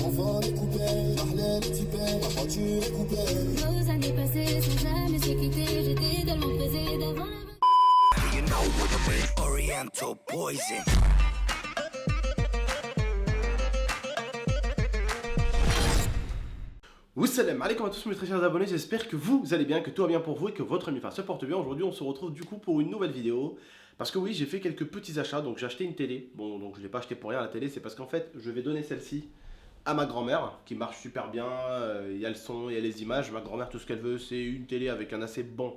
Enfin les coupés, Marley les typés, ma voiture est coupée. Nos années passées sans jamais se quitter, j'étais tellement pressée d'avant la... You know what I mean? Oriental poison. Salam alaikum à tous mes très chers abonnés, j'espère que vous allez bien, que tout va bien pour vous et que votre mi se porte bien. Aujourd'hui on se retrouve du coup pour une nouvelle vidéo. Parce que oui, j'ai fait quelques petits achats, donc j'ai acheté une télé. Bon, donc je ne l'ai pas acheté pour rien la télé, c'est parce qu'en fait je vais donner celle-ci à ma grand-mère, qui marche super bien. Il y a le son, il y a les images. Ma grand-mère, tout ce qu'elle veut, c'est une télé avec un assez bon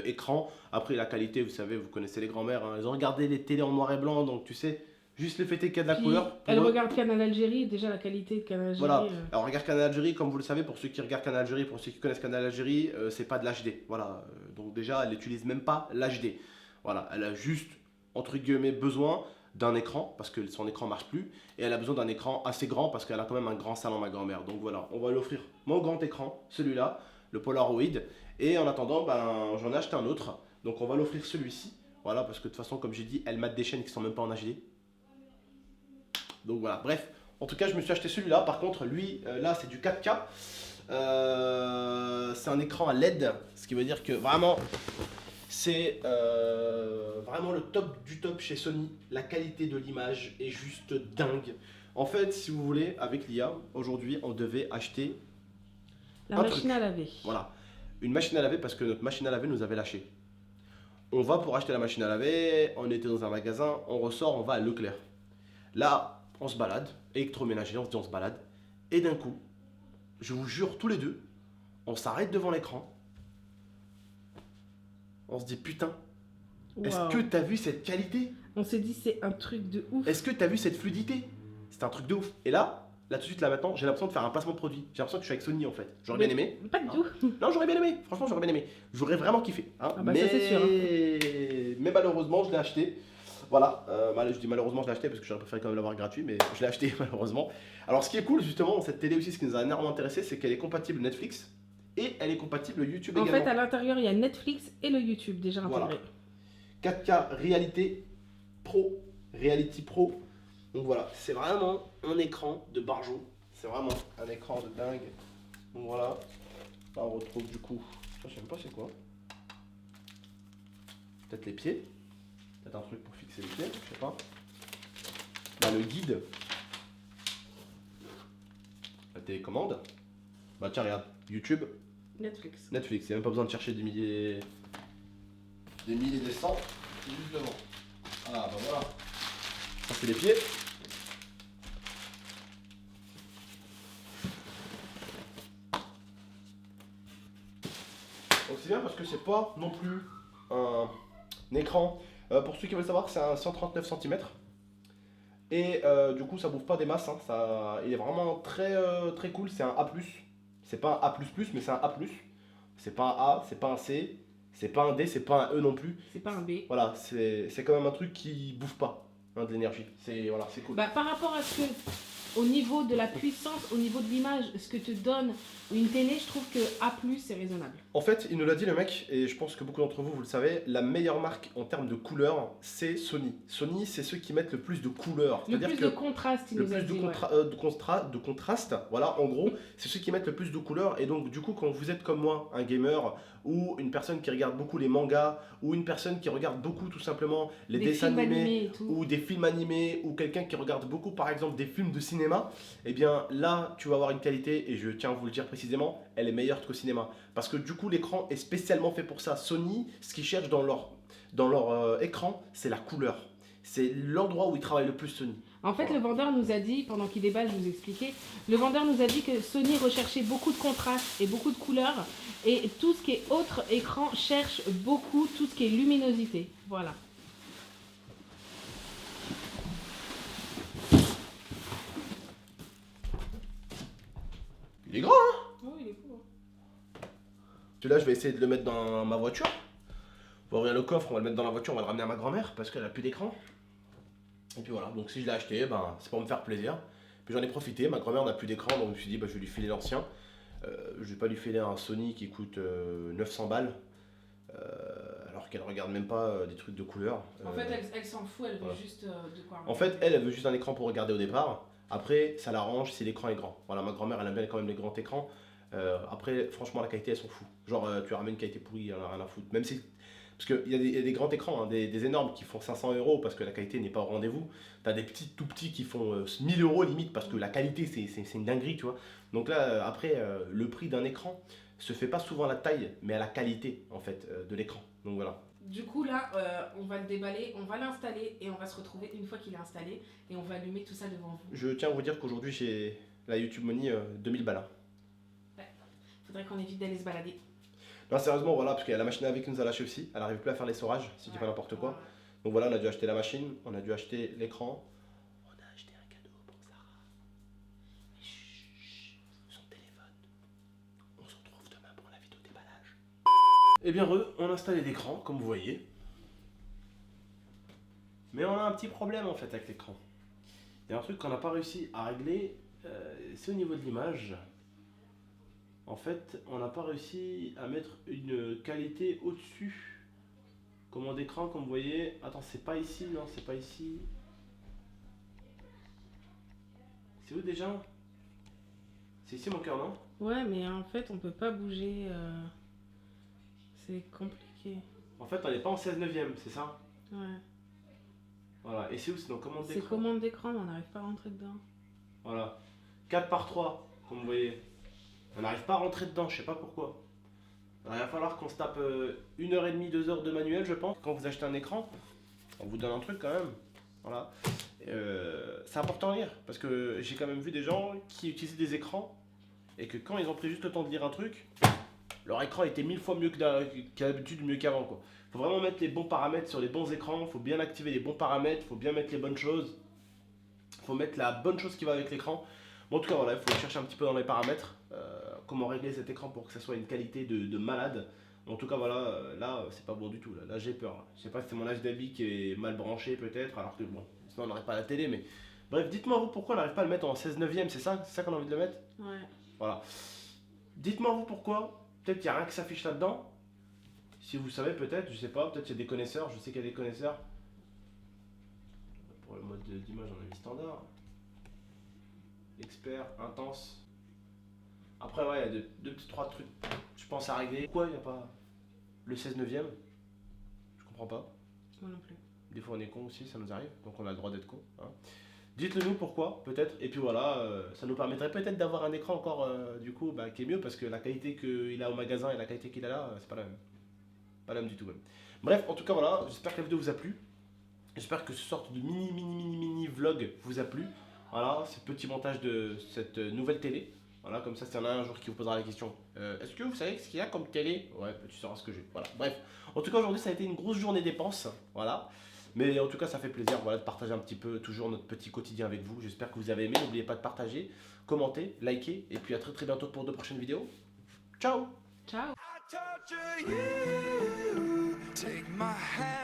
écran. Après la qualité, vous savez, vous connaissez les grand-mères, hein, elles ont regardé les télés en noir et blanc, donc tu sais... Juste le fait qu'il y a de la couleur. Elle regarde Canal Algérie, déjà la qualité de Canal Algérie. Voilà, alors regarde Canal Algérie, comme vous le savez, pour ceux qui regardent Canal Algérie, pour ceux qui connaissent Canal Algérie, c'est pas de l'HD. Voilà, donc déjà, elle n'utilise même pas l'HD. Voilà, elle a juste, entre guillemets, besoin d'un écran, parce que son écran marche plus, et elle a besoin d'un écran assez grand, parce qu'elle a quand même un grand salon, ma grand-mère. Donc voilà, on va lui offrir mon grand écran, celui-là, le Polaroid, et en attendant, ben, j'en ai acheté un autre, donc on va l'offrir celui-ci. Voilà, parce que de toute façon, comme j'ai dit, elle mate des chaînes qui sont même pas en HD. Donc voilà, bref, en tout cas je me suis acheté celui-là. Par contre lui, là c'est du 4K, c'est un écran à LED, ce qui veut dire que vraiment c'est vraiment le top du top chez Sony. La qualité de l'image est juste dingue. En fait, si vous voulez, avec l'IA, aujourd'hui on devait acheter la machine à laver. Voilà, une machine à laver parce que notre machine à laver nous avait lâché. On va pour acheter la machine à laver, on était dans un magasin, on ressort, on va à Leclerc. Là, on se balade, électroménager, on se dit on se balade, et d'un coup, je vous jure, tous les deux, on s'arrête devant l'écran, on se dit putain, est-ce que t'as vu cette qualité? On s'est dit c'est un truc de ouf. Est-ce que t'as vu cette fluidité? C'est un truc de ouf. Et là tout de suite, là maintenant, j'ai l'impression de faire un placement de produit. J'ai l'impression que je suis avec Sony en fait. J'aurais bien aimé. Pas du tout. Non, j'aurais bien aimé. Franchement, j'aurais bien aimé. J'aurais vraiment kiffé. Hein. Ah bah ça c'est sûr. Mais malheureusement, je l'ai acheté. Voilà, je dis malheureusement je l'ai acheté parce que j'aurais préféré quand même l'avoir gratuit, mais je l'ai acheté malheureusement. Alors ce qui est cool justement dans cette télé aussi, ce qui nous a énormément intéressé, c'est qu'elle est compatible Netflix et elle est compatible YouTube également. En fait à l'intérieur il y a Netflix et le YouTube déjà intégré. Voilà. 4K Reality Pro. Donc voilà, c'est vraiment un écran de barjot. C'est vraiment un écran de dingue. Donc voilà, là on retrouve du coup, ça je sais même pas c'est quoi. Peut-être les pieds. Peut-être un truc pour fixer les pieds, je sais pas. Bah, le guide. La télécommande. Bah tiens regarde, YouTube. Netflix. Netflix, il n'y a même pas besoin de chercher des milliers et des cents. C'est juste devant. Ah bah voilà. Ça c'est les pieds. Donc c'est bien parce que c'est pas non plus un écran. Pour ceux qui veulent savoir, c'est un 139 cm. Et du coup, ça bouffe pas des masses. Hein. Il est vraiment très, très cool. C'est un A+. C'est pas un A++, mais c'est un A+. C'est pas un A, c'est pas un C, c'est pas un D, c'est pas un E non plus. C'est pas un B. Voilà, c'est quand même un truc qui bouffe pas hein, de l'énergie. Voilà, c'est cool. Bah, par rapport à ce que, au niveau de la puissance, au niveau de l'image, ce que te donne une télé, je trouve que A+, c'est raisonnable. En fait, il nous l'a dit le mec, et je pense que beaucoup d'entre vous, vous le savez, la meilleure marque en termes de couleurs, c'est Sony. Sony, c'est ceux qui mettent le plus de couleurs. Le plus de contraste, il nous a dit. De contraste, voilà, en gros, c'est ceux qui mettent le plus de couleurs. Et donc, du coup, quand vous êtes comme moi, un gamer, ou une personne qui regarde beaucoup les mangas, ou une personne qui regarde beaucoup tout simplement les dessins animés, ou des films animés, ou quelqu'un qui regarde beaucoup, par exemple, des films de cinéma, eh bien là, tu vas avoir une qualité, et je tiens à vous le dire précisément, elle est meilleure qu'au cinéma. Parce que du coup, l'écran est spécialement fait pour ça. Sony, ce qu'ils cherchent dans leur écran, c'est la couleur. C'est l'endroit où ils travaillent le plus, Sony. En fait, le vendeur nous a dit, pendant qu'il déballe, je vous expliquais, le vendeur nous a dit que Sony recherchait beaucoup de contraste et beaucoup de couleurs, et tout ce qui est autre écran cherche beaucoup tout ce qui est luminosité. Voilà. Il est grand, hein? Oh, il est fou. Celui-là, je vais essayer de le mettre dans ma voiture. On va ouvrir le coffre, on va le mettre dans la voiture, on va le ramener à ma grand-mère parce qu'elle a plus d'écran. Et puis voilà, donc si je l'ai acheté, ben, c'est pour me faire plaisir. Puis j'en ai profité, ma grand-mère n'a plus d'écran, donc je me suis dit, bah, je vais lui filer l'ancien. Je vais pas lui filer un Sony qui coûte 900 balles. Alors alors qu'elle regarde même pas des trucs de couleur. En fait, elle s'en fout, elle veut voilà. juste de quoi. En fait, elle veut juste un écran pour regarder au départ. Après, ça l'arrange si l'écran est grand. Voilà, ma grand-mère, elle aime bien quand même les grands écrans. Après, franchement, la qualité, elles sont fous. Genre, tu ramènes une qualité pourrie, elle en a rien à foutre. Même si. Parce qu'il y a des grands écrans, hein, des énormes qui font 500 € parce que la qualité n'est pas au rendez-vous. T'as des petits tout petits qui font 1000 € limite parce que la qualité, c'est une dinguerie, tu vois. Donc là, après, le prix d'un écran se fait pas souvent à la taille, mais à la qualité, en fait, de l'écran. Donc voilà. Du coup, là, on va le déballer, on va l'installer et on va se retrouver une fois qu'il est installé et on va allumer tout ça devant vous. Je tiens à vous dire qu'aujourd'hui, j'ai la YouTube Money 2000 balles. Hein. Ouais, faudrait qu'on évite d'aller se balader. Non, sérieusement, voilà, parce que la machine à laver qui nous a lâché aussi, elle arrive plus à faire les sorages, si je dis pas n'importe quoi. Ouais. Donc voilà, on a dû acheter la machine, on a dû acheter l'écran. On a acheté un cadeau pour Sarah. Chut, son téléphone. On se retrouve demain pour la vidéo déballage. Eh bien, on a installé l'écran, comme vous voyez. Mais on a un petit problème en fait avec l'écran. Il y a un truc qu'on n'a pas réussi à régler, c'est au niveau de l'image. En fait, on n'a pas réussi à mettre une qualité au-dessus. Commande d'écran, comme vous voyez. Attends, c'est pas ici, non, c'est pas ici. C'est où déjà? C'est ici mon cœur, non? Ouais, mais en fait, on peut pas bouger. C'est compliqué. En fait, on n'est pas en 16/9, c'est ça? Ouais. Voilà, et c'est où? C'est dans commande C'est d'écran. commande d'écran, mais on n'arrive pas à rentrer dedans. Voilà. 4/3, comme vous voyez. On n'arrive pas à rentrer dedans, je sais pas pourquoi. Alors, il va falloir qu'on se tape 1h30, 2 heures de manuel, je pense. Quand vous achetez un écran, on vous donne un truc quand même. Voilà. C'est important à lire, parce que j'ai quand même vu des gens qui utilisaient des écrans et que quand ils ont pris juste le temps de lire un truc, leur écran était 1000 fois mieux qu'à d'habitude, mieux qu'avant, quoi. Faut vraiment mettre les bons paramètres sur les bons écrans, faut bien activer les bons paramètres, faut bien mettre les bonnes choses, faut mettre la bonne chose qui va avec l'écran. Bon, en tout cas, voilà, il faut chercher un petit peu dans les paramètres comment régler cet écran pour que ça soit une qualité de malade. En tout cas, voilà, là, c'est pas bon du tout. Là j'ai peur. Je sais pas si c'est mon HDMI qui est mal branché, peut-être, alors que bon, sinon on n'aurait pas la télé, mais. Bref, dites-moi vous pourquoi on n'arrive pas à le mettre en 16/9, c'est ça qu'on a envie de le mettre? Ouais. Voilà. Dites-moi vous pourquoi. Peut-être qu'il n'y a rien qui s'affiche là-dedans. Si vous savez, peut-être, je sais pas, peut-être qu'il y a des connaisseurs, je sais qu'il y a des connaisseurs. Pour le mode d'image, on a mis standard. Expert, intense. Après, ouais, il y a deux petits trois trucs, je pense, à régler. Pourquoi il n'y a pas le 16/9? Je comprends pas. Moi non plus. Des fois, on est con aussi, ça nous arrive, donc on a le droit d'être con. Hein. Dites-le nous pourquoi, peut-être. Et puis voilà, ça nous permettrait peut-être d'avoir un écran encore, du coup, qui est mieux, parce que la qualité qu'il a au magasin et la qualité qu'il a là, c'est pas la même. Pas la même du tout, même. Bref, en tout cas, voilà, j'espère que la vidéo vous a plu. J'espère que ce sorte de mini vlog vous a plu. Voilà, ce petit montage de cette nouvelle télé. Voilà, comme ça, s'il y en a un jour qui vous posera la question, est-ce que vous savez ce qu'il y a comme télé? Ouais, tu sauras ce que j'ai. Voilà, bref. En tout cas, aujourd'hui, ça a été une grosse journée dépenses. Voilà. Mais en tout cas, ça fait plaisir, voilà, de partager un petit peu toujours notre petit quotidien avec vous. J'espère que vous avez aimé. N'oubliez pas de partager, commenter, liker. Et puis à très très bientôt pour de prochaines vidéos. Ciao! Ciao! Torture you. Take my hand.